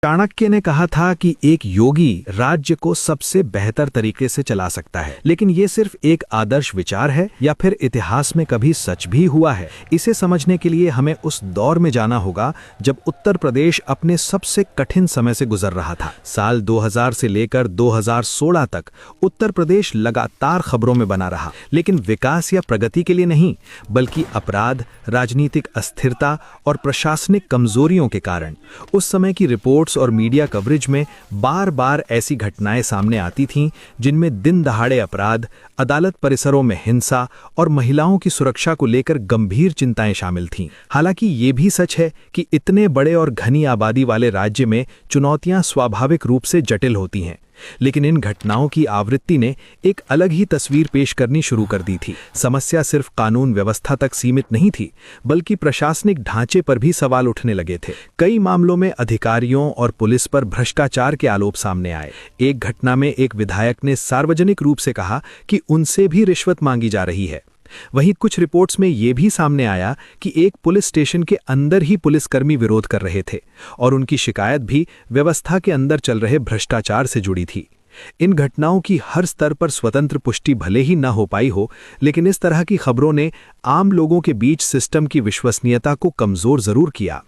चाणक्य ने कहा था कि एक योगी राज्य को सबसे बेहतर तरीके से चला सकता है, लेकिन ये सिर्फ एक आदर्श विचार है या फिर इतिहास में कभी सच भी हुआ है? इसे समझने के लिए हमें उस दौर में जाना होगा जब उत्तर प्रदेश अपने सबसे कठिन समय से गुजर रहा था। साल 2000 से लेकर 2016 तक उत्तर प्रदेश लगातार खबरों में बना रहा, लेकिन विकास या प्रगति के लिए नहीं, बल्कि अपराध, राजनीतिक अस्थिरता और प्रशासनिक कमजोरियों के कारण। उस समय की रिपोर्ट और मीडिया कवरेज में बार बार ऐसी घटनाएं सामने आती थीं जिनमें दिन दहाड़े अपराध, अदालत परिसरों में हिंसा और महिलाओं की सुरक्षा को लेकर गंभीर चिंताएं शामिल थीं। हालांकि ये भी सच है कि इतने बड़े और घनी आबादी वाले राज्य में चुनौतियां स्वाभाविक रूप से जटिल होती हैं, लेकिन इन घटनाओं की आवृत्ति ने एक अलग ही तस्वीर पेश करनी शुरू कर दी थी। समस्या सिर्फ कानून व्यवस्था तक सीमित नहीं थी, बल्कि प्रशासनिक ढांचे पर भी सवाल उठने लगे थे। कई मामलों में अधिकारियों और पुलिस पर भ्रष्टाचार के आरोप सामने आए। एक घटना में एक विधायक ने सार्वजनिक रूप से कहा कि उनसे भी रिश्वत मांगी जा रही है। वहीं कुछ रिपोर्ट्स में यह भी सामने आया कि एक पुलिस स्टेशन के अंदर ही पुलिसकर्मी विरोध कर रहे थे और उनकी शिकायत भी व्यवस्था के अंदर चल रहे भ्रष्टाचार से जुड़ी थी। इन घटनाओं की हर स्तर पर स्वतंत्र पुष्टि भले ही न हो पाई हो, लेकिन इस तरह की खबरों ने आम लोगों के बीच सिस्टम की विश्वसनीयता को कमजोर जरूर किया।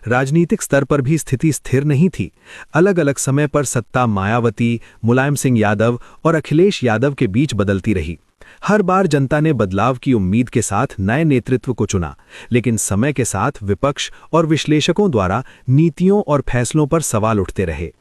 राजनीतिक स्तर पर भी स्थिति स्थिर नहीं थी। अलग अलग समय पर सत्ता मायावती, मुलायम सिंह यादव और अखिलेश यादव के बीच बदलती रही। हर बार जनता ने बदलाव की उम्मीद के साथ नए नेतृत्व को चुना, लेकिन समय के साथ विपक्ष और विश्लेषकों द्वारा नीतियों और फैसलों पर सवाल उठते रहे।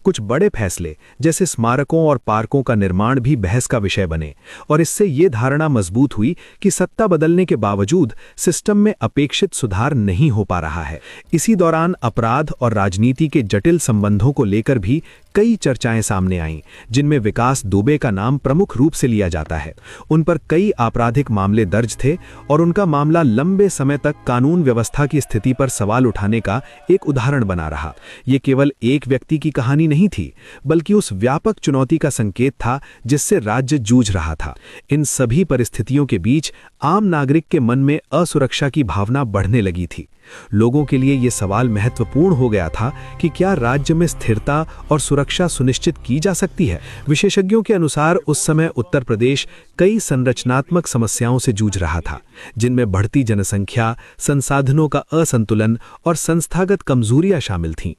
कुछ बड़े फैसले जैसे स्मारकों और पार्कों का निर्माण भी बहस का विषय बने और इससे ये धारणा मजबूत हुई कि सत्ता बदलने के बावजूद सिस्टम में अपेक्षित सुधार नहीं हो पा रहा है। इसी दौरान अपराध और राजनीति के जटिल संबंधों को लेकर भी कई चर्चाएं सामने आईं, जिनमें विकास दुबे का नाम प्रमुख रूप से लिया जाता है। उन पर कई आपराधिक मामले दर्ज थे और उनका मामला लंबे समय तक कानून व्यवस्था की स्थिति पर सवाल उठाने का एक उदाहरण बना रहा। ये केवल एक व्यक्ति की कहानी नहीं थी, बल्कि उस व्यापक चुनौती का संकेत था जिससे राज्य जूझ रहा था। इन सभी परिस्थितियों के बीच आम नागरिक के मन में असुरक्षा की भावना बढ़ने लगी थी। लोगों के लिए यह सवाल महत्वपूर्ण हो गया था कि क्या राज्य में स्थिरता और सुरक्षा सुनिश्चित की जा सकती है। विशेषज्ञों के अनुसार उस समय उत्तर प्रदेश कई संरचनात्मक समस्याओं से जूझ रहा था, जिनमें बढ़ती जनसंख्या, संसाधनों का असंतुलन और संस्थागत कमजोरियां शामिल थीं।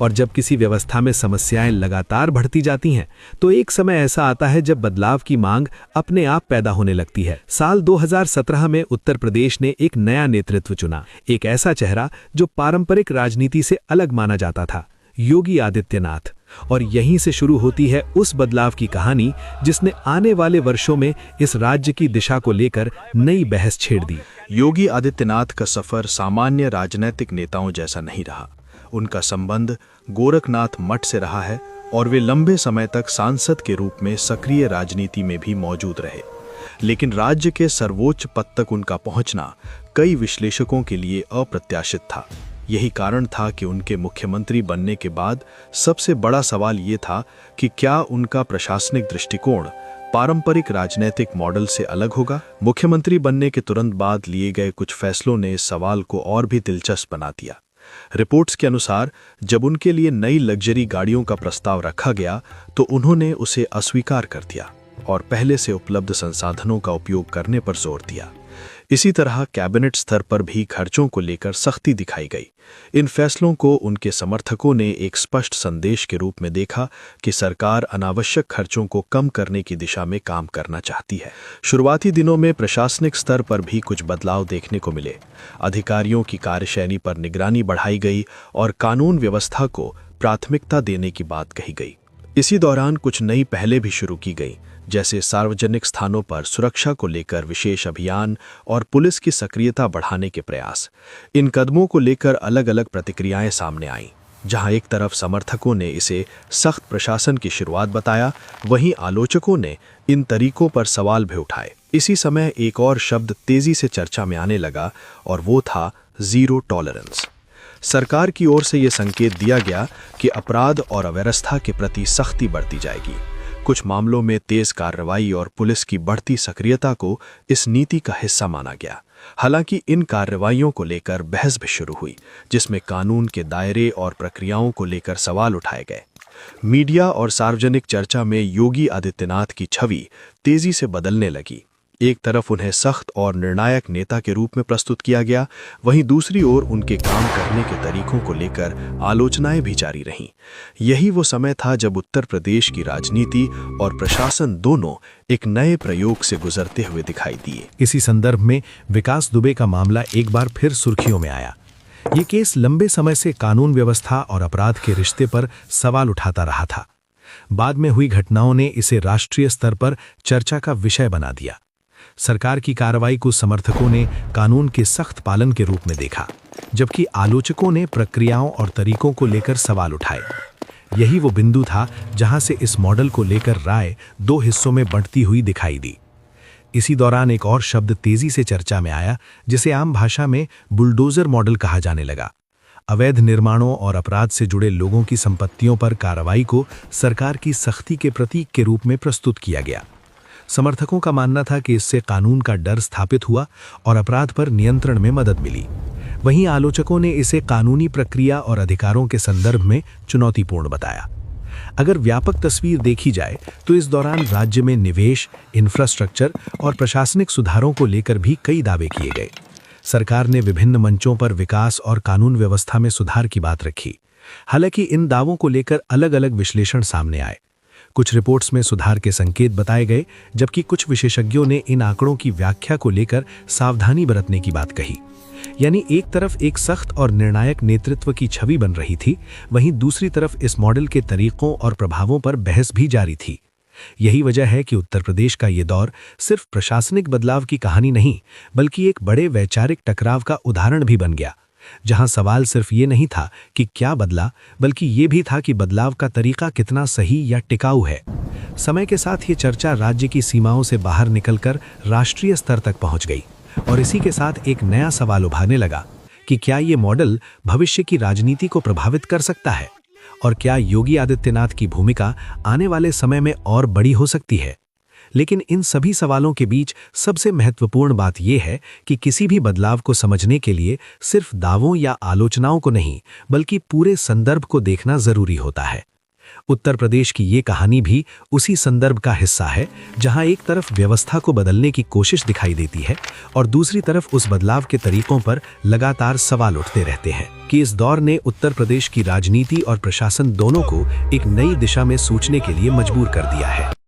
और जब किसी व्यवस्था में समस्याएं लगातार बढ़ती जाती हैं, तो एक समय ऐसा आता है जब बदलाव की मांग अपने आप पैदा होने लगती है। साल 2017 में उत्तर प्रदेश ने एक नया नेतृत्व चुना, एक ऐसा चेहरा जो पारंपरिक राजनीति से अलग माना जाता था, योगी आदित्यनाथ। और यहीं से शुरू होती है उस बदलाव की कहानी जिसने आने वाले वर्षों में इस राज्य की दिशा को लेकर नई बहस छेड़ दी। योगी आदित्यनाथ का सफर सामान्य राजनीतिक नेताओं जैसा नहीं रहा। उनका संबंध गोरखनाथ मठ से रहा है और वे लंबे समय तक सांसद के रूप में सक्रिय राजनीति में भी मौजूद रहे। लेकिन राज्य के सर्वोच्च पद तक उनका पहुंचना कई विश्लेषकों के लिए अप्रत्याशित था। यही कारण था कि उनके मुख्यमंत्री बनने के बाद सबसे बड़ा सवाल ये था कि क्या उनका प्रशासनिक दृष्टिकोण पारंपरिक राजनीतिक मॉडल से अलग होगा। मुख्यमंत्री बनने के तुरंत बाद लिए गए कुछ फैसलों ने इस सवाल को और भी दिलचस्प बना दिया। रिपोर्ट्स के अनुसार जब उनके लिए नई लग्जरी गाड़ियों का प्रस्ताव रखा गया तो उन्होंने उसे अस्वीकार कर दिया और पहले से उपलब्ध संसाधनों का उपयोग करने पर जोर दिया। इसी तरह कैबिनेट स्तर पर भी खर्चों को लेकर सख्ती दिखाई गई। इन फैसलों को उनके समर्थकों ने एक स्पष्ट संदेश के रूप में देखा कि सरकार अनावश्यक खर्चों को कम करने की दिशा में काम करना चाहती है। शुरुआती दिनों में प्रशासनिक स्तर पर भी कुछ बदलाव देखने को मिले। अधिकारियों की कार्यशैली पर निगरानी बढ़ाई गई और कानून व्यवस्था को प्राथमिकता देने की बात कही गई। इसी दौरान कुछ नई पहलें भी शुरू की गई, जैसे सार्वजनिक स्थानों पर सुरक्षा को लेकर विशेष अभियान और पुलिस की सक्रियता बढ़ाने के प्रयास। इन कदमों को लेकर अलग अलग प्रतिक्रियाएं सामने आईं। जहां एक तरफ समर्थकों ने इसे सख्त प्रशासन की शुरुआत बताया, वहीं आलोचकों ने इन तरीकों पर सवाल भी उठाए। इसी समय एक और शब्द तेजी से चर्चा में आने लगा और वो था जीरो टॉलरेंस। सरकार की ओर से यह संकेत दिया गया कि अपराध और अव्यवस्था के प्रति सख्ती बढ़ती जाएगी। कुछ मामलों में तेज कार्रवाई और पुलिस की बढ़ती सक्रियता को इस नीति का हिस्सा माना गया। हालांकि इन कार्रवाइयों को लेकर बहस भी शुरू हुई, जिसमें कानून के दायरे और प्रक्रियाओं को लेकर सवाल उठाए गए। मीडिया और सार्वजनिक चर्चा में योगी आदित्यनाथ की छवि तेजी से बदलने लगी। एक तरफ उन्हें सख्त और निर्णायक नेता के रूप में प्रस्तुत किया गया, वहीं दूसरी ओर उनके काम करने के तरीकों को लेकर आलोचनाएं भी जारी रहीं। यही वो समय था जब उत्तर प्रदेश की राजनीति और प्रशासन दोनों एक नए प्रयोग से गुजरते हुए दिखाई दिए। इसी संदर्भ में विकास दुबे का मामला एक बार फिर सुर्खियों में आया। ये केस लंबे समय से कानून व्यवस्था और अपराध के रिश्ते पर सवाल उठाता रहा था। बाद में हुई घटनाओं ने इसे राष्ट्रीय स्तर पर चर्चा का विषय बना दिया। सरकार की कार्रवाई को समर्थकों ने कानून के सख्त पालन के रूप में देखा, जबकि आलोचकों ने प्रक्रियाओं और तरीकों को लेकर सवाल उठाए। यही वो बिंदु था जहां से इस मॉडल को लेकर राय दो हिस्सों में बंटती हुई दिखाई दी। इसी दौरान एक और शब्द तेजी से चर्चा में आया, जिसे आम भाषा में बुलडोजर मॉडल कहा जाने लगा। अवैध निर्माणों और अपराध से जुड़े लोगों की संपत्तियों पर कार्रवाई को सरकार की सख्ती के प्रतीक के रूप में प्रस्तुत किया गया। समर्थकों का मानना था कि इससे कानून का डर स्थापित हुआ और अपराध पर नियंत्रण में मदद मिली। वहीं आलोचकों ने इसे कानूनी प्रक्रिया और अधिकारों के संदर्भ में चुनौतीपूर्ण बताया। अगर व्यापक तस्वीर देखी जाए तो इस दौरान राज्य में निवेश, इंफ्रास्ट्रक्चर और प्रशासनिक सुधारों को लेकर भी कई दावे किए गए। सरकार ने विभिन्न मंचों पर विकास और कानून व्यवस्था में सुधार की बात रखी। हालांकि इन दावों को लेकर अलग-अलग विश्लेषण सामने आए। कुछ रिपोर्ट्स में सुधार के संकेत बताए गए, जबकि कुछ विशेषज्ञों ने इन आंकड़ों की व्याख्या को लेकर सावधानी बरतने की बात कही। यानी एक तरफ एक सख्त और निर्णायक नेतृत्व की छवि बन रही थी, वहीं दूसरी तरफ इस मॉडल के तरीकों और प्रभावों पर बहस भी जारी थी। यही वजह है कि उत्तर प्रदेश का ये दौर सिर्फ प्रशासनिक बदलाव की कहानी नहीं, बल्कि एक बड़े वैचारिक टकराव का उदाहरण भी बन गया, जहां सवाल सिर्फ ये नहीं था कि क्या बदला, बल्कि ये भी था कि बदलाव का तरीका कितना सही या टिकाऊ है। समय के साथ ये चर्चा राज्य की सीमाओं से बाहर निकलकर राष्ट्रीय स्तर तक पहुंच गई और इसी के साथ एक नया सवाल उभारने लगा कि क्या ये मॉडल भविष्य की राजनीति को प्रभावित कर सकता है और क्या योगी आदित्यनाथ की भूमिका आने वाले समय में और बड़ी हो सकती है। लेकिन इन सभी सवालों के बीच सबसे महत्वपूर्ण बात यह है कि किसी भी बदलाव को समझने के लिए सिर्फ दावों या आलोचनाओं को नहीं, बल्कि पूरे संदर्भ को देखना जरूरी होता है। उत्तर प्रदेश की ये कहानी भी उसी संदर्भ का हिस्सा है, जहां एक तरफ व्यवस्था को बदलने की कोशिश दिखाई देती है और दूसरी तरफ उस बदलाव के तरीकों पर लगातार सवाल उठते रहते हैं। कि इस दौर ने उत्तर प्रदेश की राजनीति और प्रशासन दोनों को एक नई दिशा में सोचने के लिए मजबूर कर दिया है।